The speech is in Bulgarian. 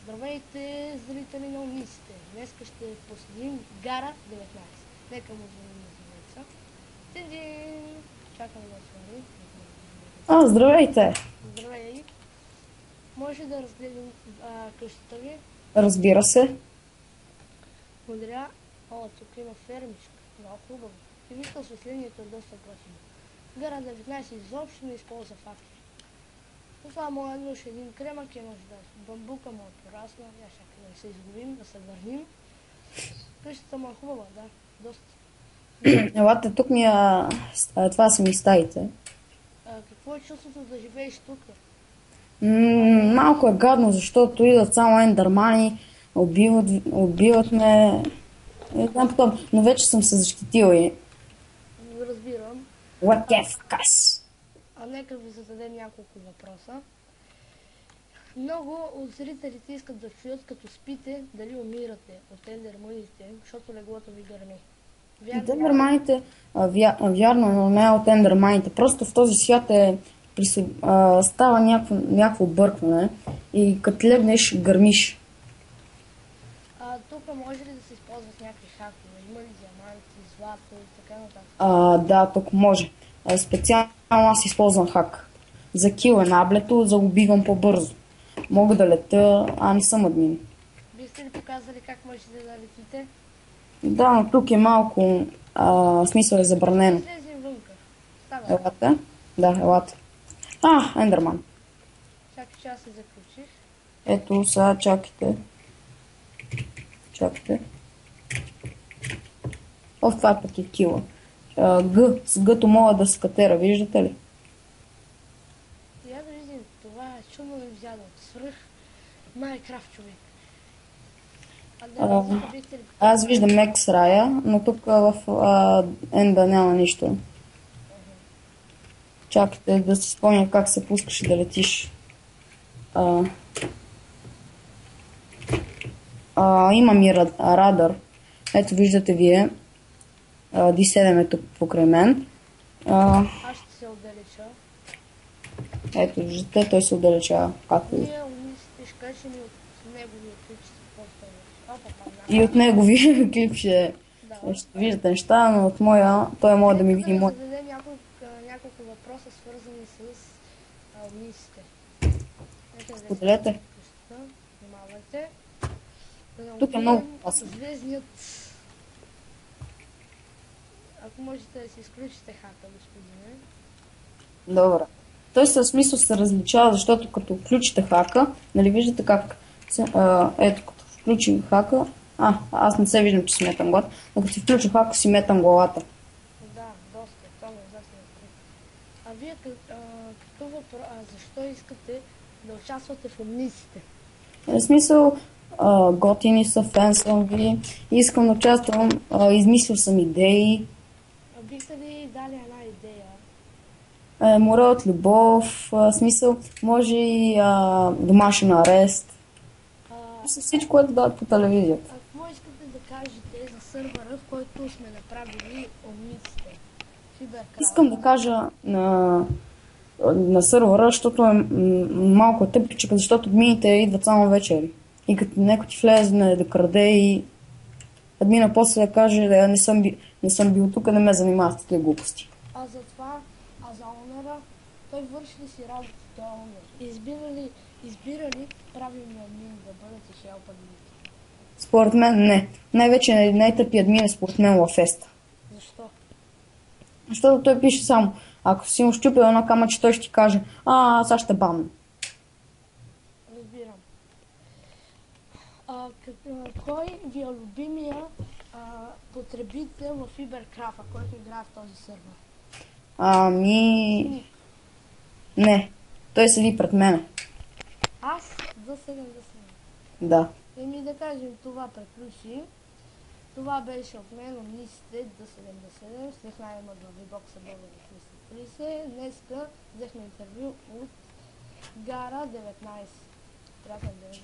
Здравейте, зрители на Умниците! Днес ще посетим Гара 19. Нека му звъним на звънеца. Тидин! Чакам да свали. Здравейте! Здравей! Може да разгледам къщата ви? Разбира се. Благодаря. О, тук има фермичка. Много хубаво. И вижте, осветлението е доста готино. Гара 19 изобщо не използва фактори. Това му е нуж един кремък и може да бамбука му е порасна. Я чакай да се изгубим, да се върним. Къщата му е хубава, да. Доста. Елате, тук това са ми стаите. Какво е чувството да живееш тук? Малко е гадно, защото идват само ендърмани, убиват ме. Но вече съм се защитил и... Разбирам. What the fuck? Нека ви зададем няколко въпроса. Много от зрителите искат да чуят, като спите, дали умирате от ендерманите, защото леглото ви гърми. От ендърманите, вярно, но не от ендърманите. Просто в този свят става някакво бъркване и като легнеш, гърмиш. Тук може ли да се използват някакви хакове? Има ли диаманти, злато и така нататък? Да, тук може. Специално аз използвам хак. За кил наблето, за убивам по-бързо. Мога да лета, не съм админ. Бихте ли показали как можете да летите? Да, но тук е малко, смисъл е забранено. Слезем вънка. Става. Елате? Да, елате. Ендерман. Чакай, че аз се заключих. Ето, сега чакайте. Това пък е кила. С гъто мога да скатера, виждате ли? Я да видим, това е чудно ми взяно. Свръх Майнкрафт човек. Аз виждам Мекс рая, но тук в Енда няма нищо. Чакайте да си спомня как се пускаш да летиш. Имам и радар. Ето виждате вие. D7 е тук покрай мен. Аз ще се отдалеча. Ето виждате, той се отдалечава. Ние умислите ще кажем и от неговия клип ще се и от неговия клип ще виждате неща, но от моя, той може да ми види моя. Да зададем няколко въпроса, свързани с умислите. Споделете. Внимавайте. Тук е много опасно. Звездният... Ако можете да си изключите хака, господине. Добре. Той със смисъл се различава, защото като включите хака, нали виждате как ето като включим хака, аз не се виждам, че си метам главата, но като си включа хака си метам главата. Да, доста, това ме ужасно. Вие какъв въпрос, защо искате да участвате в умниците? В смисъл, готини са, фен съм ви, искам да участвам, измислил съм идеи. Бихте ли дали една идея? Море от любов, смисъл, може и домашен арест. Всичко, което дадат по телевизията. Какво искате да кажете за сървъра, в който сме направили умниците? Искам да кажа на сървъра, защото е малко тъпичък, защото админите идват само вечери. И като някой ти влезе да краде и админа после да каже, не съм бил тук, не ме занимава с такива глупости. За това, за онера, той върши ли си работата онер? Избира ли правилно админ да бъдете хелп админите? Според мен не. Най-вече най-тъпи админ е според мен Лафеста. Защо? Защото той пише само, ако си му щупил едно камъче, той ще ти каже, сега ще банна. Разбирам. Кой ви е любимия потребител в Фиберкрафа, който играе в този сървър? Не. Той седи пред мене. Аз? Да 7. Да. Да кажем, това приключи. Това беше от мен, умниците до 77, след най-има главибокса Бога 330. Днеска взехме интервю от Гара 19. Приятен ден.